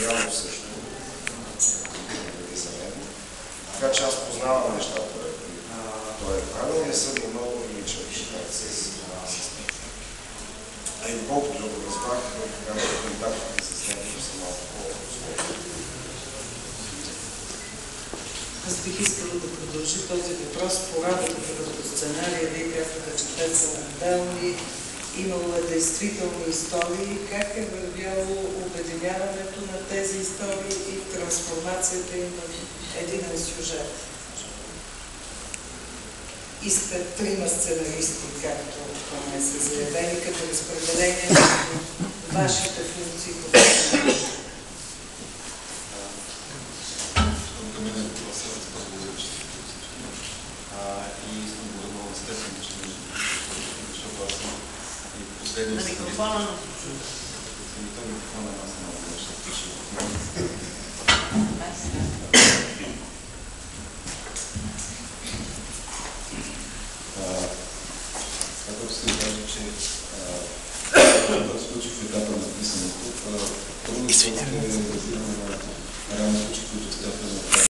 материално също. Така че аз познавам нещата. Той е правилен, не съм имал личен контакт с него. А и колкото го разбрах, когато контактите с него са малко по-сложни. Аз бих искала да продължи този въпрос по работата върху сценария. Вие казвате, че те са отделни. Имало е действителни истории. Как е вървяло обединяването на тези истории и трансформацията им в един сюжет? И сте трима сценаристи, както поне са заявени, като разпределение на вашите функции. И искам да бъда много естествен, че защото аз съм и последния на микрофона на този микрофон аз не мога да ще пише. Както се каже, че това се случи в етапа на писането, първо се базираме на реални случаи, които